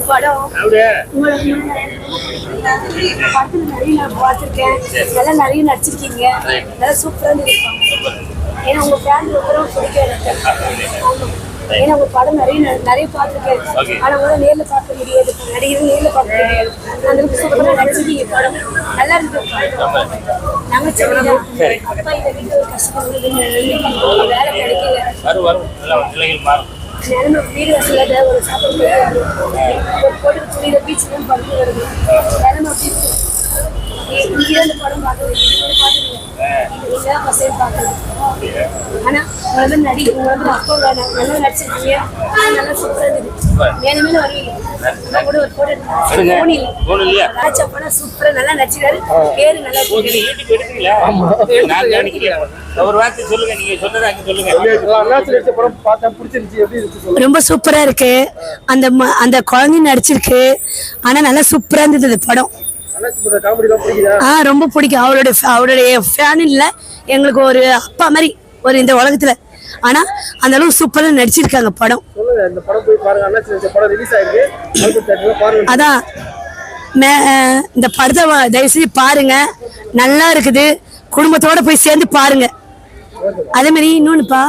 படம் பார்த்துருக்கேன். நல்லா நிறைய நடிச்சிருக்கீங்க. நல்லா சூப்பரா இருந்திருப்பாங்க. ஏன்னா உங்க ஃபேமிலி ரொம்ப பிடிக்கும் எனக்கு. ஏன்னா உங்க படம் நிறைய பார்த்துருக்கேன். ஆனா உங்களை நேரில் பார்க்க முடியாது, நடிகர்கள் நேரில் பார்க்க முடியாது. அந்த சூப்பரா நடிச்சிருக்கீங்க. படம் நல்லா இருந்திருப்பாங்க. நாங்க அப்பா இந்த வீட்டு ஒரு கஷ்டப்படுறது வேலை கிடைக்கல. நிலைமை வீடு வசதியில ஒரு சாப்பிட்டு ஒரு போட்டு துணியில பீச்சுக்கு படுத்து வருது. நிலைமை அப்படி இங்கே இந்த படம் பார்க்குறது இதெல்லாம் பசங்க பார்க்குறது. ஆனால் உங்களை நடி உங்களை அப்போ நல்லா நடிச்சிருக்கீங்க. ஆனால் நல்லா சூப்பராக இருக்குது. மேலே மேலே வருவீங்க. நான் கூட ஒரு போட்டு படம் சூப்பராக நல்லா நடிச்சிருக்காரு. பேரு நல்லா ரொம்ப சூப்பரா இருக்கு. அந்த குழந்தை நடிச்சிருக்கு. ஆனா நல்லா சூப்பரா இருந்தது படம். ரொம்ப பிடிக்கும். அவருடைய ஃபேன் இல்ல, எங்களுக்கு ஒரு அப்பா மாதிரி ஒரு இந்த உலகத்துல. ஆனா அந்த அளவுக்கு சூப்பரா நடிச்சிருக்காங்க படம். அதான் இந்த படத்தை தயவுசெய்து பாருங்க. நல்லா இருக்குது. குடும்பத்தோட போய் சேர்ந்து பாருங்க. அதே மாதிரி இன்னொன்னுப்பா,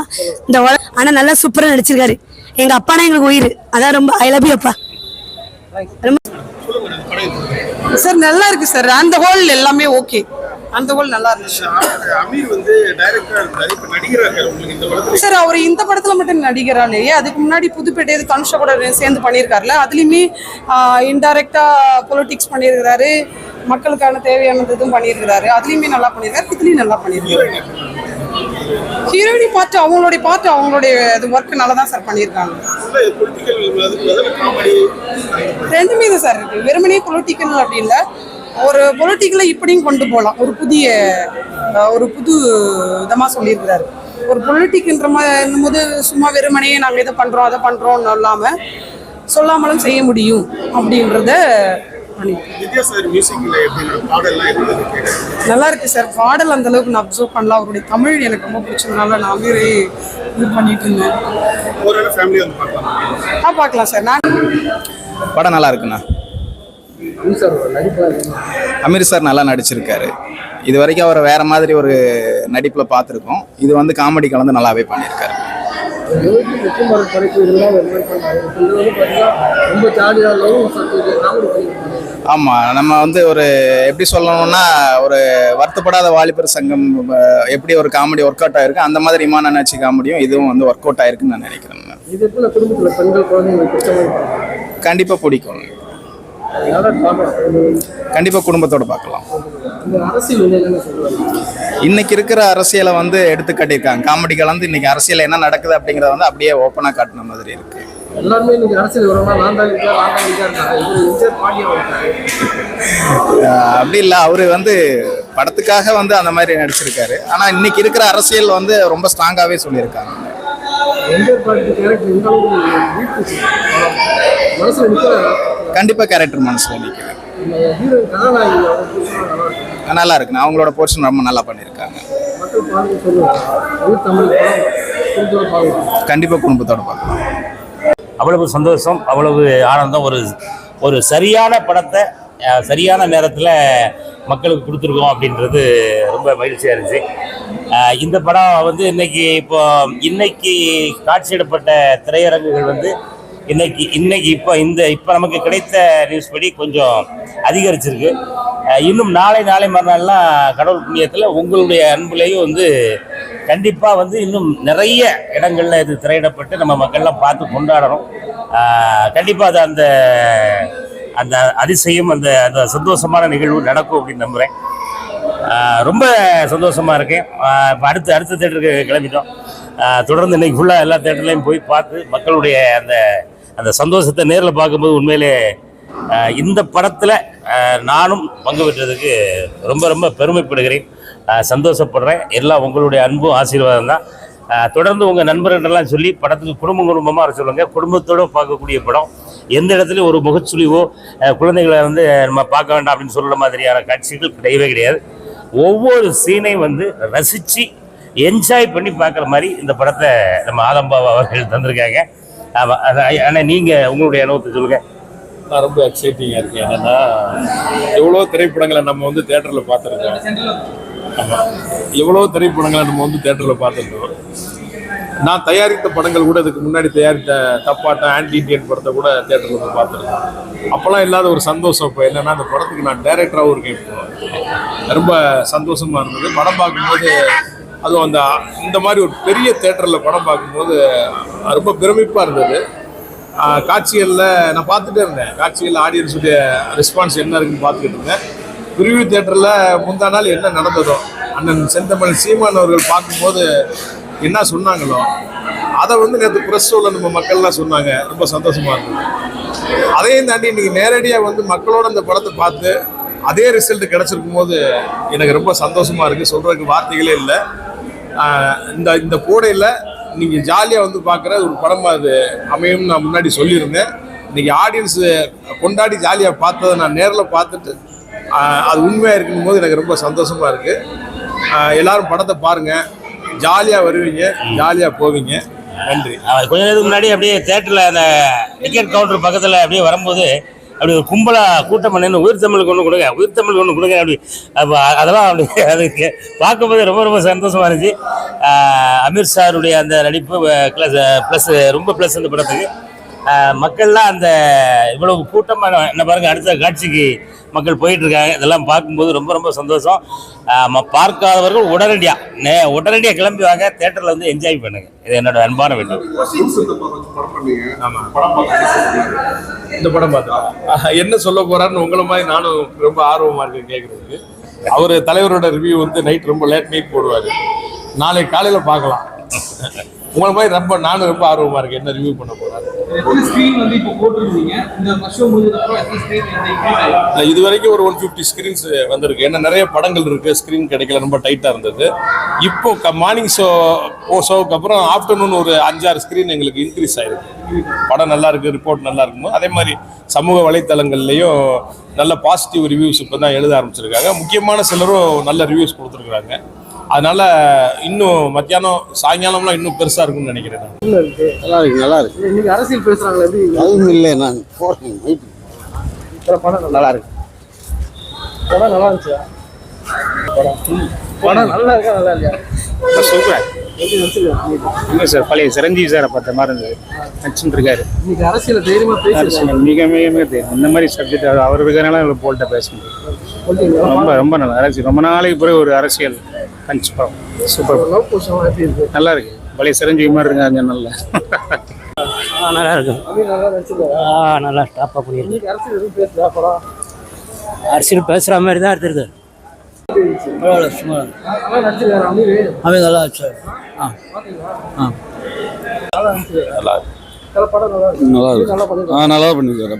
இந்த ஆனா நல்லா சூப்பரா நடிச்சிருக்காரு. எங்க அப்பானா எங்களுக்கு உயிர். அதான் ரொம்ப ஐ லவ் யூ அப்பா. சார் நல்லா இருக்கு சார். அந்த ஹோல் எல்லாமே ஓகே. அந்த ஹோல் நல்லா இருந்துச்சு. அமீர் வந்து டைரக்டரா இருக்காரு, இப்ப நடிகரா இருக்காரு. உங்களுக்கு இந்த படத்துல சார் அவர் இந்த படத்துல மட்டும் நடிகராலேயே அதுக்கு முன்னாடி புதுப்பேட்டை தனுஷா கூட சேர்ந்து பண்ணியிருக்காருல, அதுலயுமே இன்டைரக்டா பொலிட்டிக்ஸ் பண்ணியிருக்கிறாரு. மக்களுக்கான தேவையானதும் பண்ணியிருக்கிறாரு. அதுலயுமே நல்லா பண்ணியிருக்காரு. இதுலயும் நல்லா பண்ணியிருக்காரு. ஹீரோயினி பார்ட் அவங்களுடைய ஒர்க் நல்லா தான் சார் பண்ணியிருக்காங்க. ரெண்டுமே தான் சார் இருக்கு. வெறுமனே பொலிட்டிக்கல் அப்படின்னு ஒரு பொலிட்டிக்கலை இப்படியும் கொண்டு போகலாம். ஒரு புது விதமாக சொல்லியிருக்கிறாரு. ஒரு பொலிட்டிக்ன்ற போது சும்மா வெறுமனையே நாங்கள் இதை பண்ணுறோம் அதை பண்ணுறோம்னு இல்லாமல் சொல்லாமலும் செய்ய முடியும் அப்படின்றத நல்லா இருக்கு சார். பாடல் அந்த அளவுக்கு நான் அப்சர்வ் பண்ணல. அவருடைய தமிழ் எனக்கு ரொம்ப பிடிச்சதுனால நான் இது பண்ணிட்டு இருந்தேன். பார்க்கலாம் சார். நான் படம் நல்லா இருக்குண்ணா. அமீர் சார் நல்லா நடிச்சிருக்காரு. இது வரைக்கும் அவர் வேற மாதிரி ஒரு நடிப்பில் பார்த்துருக்கோம். இது வந்து காமெடி கலந்து நல்லாவே பண்ணியிருக்காரு. ஆமாம், நம்ம வந்து ஒரு எப்படி சொல்லணும்னா, ஒரு வருத்தப்படாத வாலிபர் சங்கம் எப்படி ஒரு காமெடி ஒர்க் அவுட் ஆயிருக்கு, அந்த மாதிரி இமான நினச்சி காமெடியும் இதுவும் வந்து ஒர்க் அவுட் ஆயிருக்குன்னு நான் நினைக்கிறேன். கண்டிப்பாக பிடிக்கும். கண்டிப்பாக குடும்பத்தோடு பார்க்கலாம். இன்னைக்கு இருக்கிற அரசியலை வந்து எடுத்து காட்டியிருக்காங்க. காமெடி கலந்து இன்னைக்கு அரசியல் என்ன நடக்குது அப்படிங்கிறத வந்து அப்படியே ஓப்பனாக காட்டின மாதிரி இருக்கு. அப்படி இல்லை, அவரு வந்து படத்துக்காக வந்து அந்த மாதிரி நடிச்சிருக்காரு. ஆனால் இன்னைக்கு இருக்கிற அரசியல் வந்து ரொம்ப ஸ்ட்ராங்காகவே சொல்லியிருக்காங்க. கண்டிப்பாக கேரக்டர் மனசில் நிற்கிறேன். நல்லா இருக்குண்ணா. அவங்களோட போர்ஷன் ரொம்ப நல்லா பண்ணியிருக்காங்க. கண்டிப்பாக குடும்பத்தோட பார்க்கலாம். அவ்வளவு சந்தோஷம், அவ்வளவு ஆனந்தம். ஒரு சரியான படத்தை சரியான நேரத்தில் மக்களுக்கு கொடுத்துருக்கோம் அப்படின்றது ரொம்ப மகிழ்ச்சியாக இருந்துச்சு. இந்த படம் வந்து இன்னைக்கு காட்சியிடப்பட்ட திரையரங்குகள் வந்து இன்னைக்கு இப்போ நமக்கு கிடைத்த நியூஸ் படி கொஞ்சம் அதிகரிச்சிருக்கு. இன்னும் நாளை மறுநாள்லாம் கடவுள் புண்ணியத்தில் உங்களுடைய அன்புலேயும் வந்து கண்டிப்பாக வந்து இன்னும் நிறைய இடங்களில் இது திரையிடப்பட்டு நம்ம மக்கள்லாம் பார்த்து கொண்டாடணும். கண்டிப்பாக அது அந்த அதிசயம் அந்த சந்தோஷமான நிகழ்வு நடக்கும் அப்படின்னு நம்புகிறேன். ரொம்ப சந்தோஷமாக இருக்கேன். இப்போ அடுத்த தேட்டருக்கு கிளம்பிட்டோம். தொடர்ந்து இன்றைக்கி ஃபுல்லாக எல்லா தேட்டர்லையும் போய் பார்த்து மக்களுடைய அந்த சந்தோஷத்தை நேரில் பார்க்கும்போது உண்மையிலே இந்த படத்தில் நானும் பங்கு பெற்றதுக்கு ரொம்ப ரொம்ப பெருமைப்படுகிறேன், சந்தோஷப்படுறேன். எல்லாம் உங்களுடைய அன்பும் ஆசீர்வாதம் தான். தொடர்ந்து உங்கள் நண்பர்களெல்லாம் சொல்லி படத்துக்கு குடும்பமாக வர சொல்லுங்கள். குடும்பத்தோடு பார்க்கக்கூடிய படம். எந்த இடத்துலையும் ஒரு முகச்சுழிவோ குழந்தைகளை வந்து நம்ம பார்க்க வேண்டாம் அப்படின்னு சொல்கிற மாதிரியான காட்சிகள் கிடையவே கிடையாது. ஒவ்வொரு சீனையும் வந்து ரசித்து என்ஜாய் பண்ணி பார்க்குற மாதிரி இந்த படத்தை நம்ம ஆதம்பாபா அவர்கள் தந்திருக்காங்க. ஆமாம், ஆனால் நீங்கள் உங்களுடைய அனுபவத்தை சொல்லுங்கள். நான் ரொம்ப எக்ஸைட்டிங்காக இருக்கேன். என்னென்னா எவ்வளோ திரைப்படங்களை நம்ம வந்து தேட்டரில் பார்த்துருக்கோம். ஆமாம், எவ்வளோ திரைப்படங்களை நம்ம வந்து தேட்டரில் பார்த்துருக்கோம். நான் தயாரித்த படங்கள் கூட இதுக்கு முன்னாடி தயாரித்த தப்பாட்டம் ஆன்டி இண்டியன் படத்தை கூட தேட்டரில் போய் பார்த்துருக்கேன். அப்போல்லாம் இல்லாத ஒரு சந்தோஷம் இப்போ என்னென்னா அந்த படத்துக்கு நான் டைரக்டராகவும் இருக்கேன். இப்போ ரொம்ப சந்தோஷமாக இருந்தது படம் பார்க்கும்போது. அதுவும் இந்த மாதிரி ஒரு பெரிய தேட்டரில் படம் பார்க்கும்போது ரொம்ப பிரமிப்பாக இருந்தது. காட்சிகளில் நான் பார்த்துட்டே இருந்தேன். காட்சிகளில் ஆடியன்ஸுடைய ரெஸ்பான்ஸ் என்ன இருக்குன்னு பார்த்துக்கிட்டு இருந்தேன். ப்ரிவ்யூ தேட்டரில் முந்தா நாள் என்ன நடந்ததோ அண்ணன் செந்தமிழ் சீமான் அவர்கள் பார்க்கும்போது என்ன சொன்னாங்களோ அதை வந்து நேற்று ப்ரெஸ் ஷோவில் நம்ம மக்கள்லாம் சொன்னாங்க. ரொம்ப சந்தோஷமாக இருந்தது. அதையும் தாண்டி இன்றைக்கி நேரடியாக வந்து மக்களோட இந்த படத்தை பார்த்து அதே ரிசல்ட் கிடச்சிருக்கும் போது எனக்கு ரொம்ப சந்தோஷமாக இருக்குது. சொல்கிறதுக்கு வார்த்தைகளே இல்லை. இந்த கோடையில் நீங்கள் ஜாலியாக வந்து பார்க்குற ஒரு படமாக அது அமையும் நான் முன்னாடி சொல்லியிருந்தேன். இன்றைக்கி ஆடியன்ஸு கொண்டாடி ஜாலியாக பார்த்ததை நான் நேரில் பார்த்துட்டு அது உண்மையாக இருக்கும் போது எனக்கு ரொம்ப சந்தோஷமாக இருக்குது. எல்லோரும் படத்தை பாருங்கள், ஜாலியாக வருவீங்க, ஜாலியாக போவீங்க. நன்றி. கொஞ்ச நேரத்துக்கு முன்னாடி அப்படியே தேட்டரில் அந்த டிக்கெட் கவுண்டர் பக்கத்தில் அப்படியே வரும்போது அப்படி ஒரு கும்பலாக கூட்டம் பண்ணு உயிர் தமிழுக்கு ஒன்று கொடுங்க, உயிர் தமிழுக்கு ஒன்று கொடுங்க அப்படி. அப்போ அதெல்லாம் அப்படி அதுக்கு பார்க்கும்போது ரொம்ப ரொம்ப சந்தோஷமாக இருந்துச்சு. அமீர் சாருடைய அந்த நடிப்பு ப்ளஸ் ரொம்ப ப்ளஸ் அந்த படத்துக்கு மக்கள்லாம் அந்த இவ்வளவு கூட்டமாக என்ன பாருங்கள், அடுத்த காட்சிக்கு மக்கள் போயிட்டுருக்காங்க. இதெல்லாம் பார்க்கும்போது ரொம்ப ரொம்ப சந்தோஷம். பார்க்காதவர்கள் உடனடியாக கிளம்பி வாங்க, தேட்டரில் வந்து என்ஜாய் பண்ணுங்கள். இது என்னோட அன்பான வேண்டும். ஆமாம், இந்த படம் பார்த்தா என்ன சொல்ல போகிறாருன்னு உங்களை மாதிரி நானும் ரொம்ப ஆர்வமாக இருக்கேன் கேட்குறதுக்கு. அவர் தலைவரோட ரிவ்யூ வந்து நைட் ரொம்ப லேட் நைட் போடுவார். நாளைக்கு காலையில் பார்க்கலாம். உங்களை மாதிரி நானும் ரொம்ப ஆர்வமாக இருக்கேன் என்ன ரிவ்யூ பண்ண போகிறாரு. இது வரைக்கும் ஒரு 150 ஸ்க்ரீன்ஸ் வந்திருக்கு. ஏன்னா நிறைய படங்கள் இருக்குது, ஸ்க்ரீன் கிடைக்கல, ரொம்ப டைட்டாக இருந்தது. இப்போ மார்னிங் ஷோவுக்கு அப்புறம் ஆஃப்டர்நூன் ஒரு 5-6 ஸ்க்ரீன் எங்களுக்கு இன்க்ரீஸ் ஆகிருக்கு. படம் நல்லா இருக்குது, ரிப்போர்ட் நல்லா இருக்கும்போது அதே மாதிரி சமூக வலைத்தளங்கள்லேயும் நல்ல பாசிட்டிவ் ரிவ்யூஸ் இப்போ தான் எழுத ஆரம்பிச்சிருக்காங்க. முக்கியமான சிலரும் நல்ல ரிவ்யூஸ் கொடுத்துருக்குறாங்க. அதனால இன்னும் மத்தியானம் சாயங்காலம்லாம் இன்னும் பெருசாக இருக்கும்னு நினைக்கிறேன். நல்லா இருக்கு, நல்லா இருக்கு. இன்னைக்கு அரசியல் பேசுகிறாங்களே எப்படி? அதுவும் இல்லை, நான் போகிறேன் நைட்டு. படம் நல்லா இருக்கு. படம் நல்லா இருந்துச்சா? படம் நல்லா இருக்கா நல்லா இல்லையா? சூப்பர். எப்படி நடிச்சிருக்காங்க? இல்லை சார், பழைய சிரஞ்சீவி சாரை பார்த்த மாதிரி இருந்தது. நடிச்சுட்டு இருக்காரு. இன்னைக்கு அரசியல் தைரியமாக பேசுறாங்க. மிக மிக மிக தெரியும். இந்த மாதிரி சப்ஜெக்ட் அவர் இருக்கிறனால இவ்வளோ போல்ட்ட பேச முடியும். ரொம்ப ரொம்ப நல்லா அரசியல். ரொம்ப நாளைக்கு பிறகு ஒரு அரசியல் பஞ்ச் படம். சூப்பர். லவ் போஷன் எப்படி இருக்கு? நல்லா இருக்கு. பழைய சிரஞ்சீவி மாதிரி இருக்காங்க. நல்லா நல்லா இருக்கும். நல்லா நடிச்சிருக்காரு. நல்லா டாப்பாக பண்ணியிருக்கு. இன்னைக்கு அரசியல் எதுவும் பேசுதா படம்? அரசியல் பேசுகிற மாதிரி தான் எடுத்துருக்கு. நல்லா நடிச்சிருக்காரு அமீர். அவன் நல்லா ஆச்சு. நல்லா இருந்துச்சு. படம் நல்லா இருக்கு. நல்லா இருக்கு. நல்லா பண்ணிருக்காரு. நல்லா பண்ணிருக்காரு.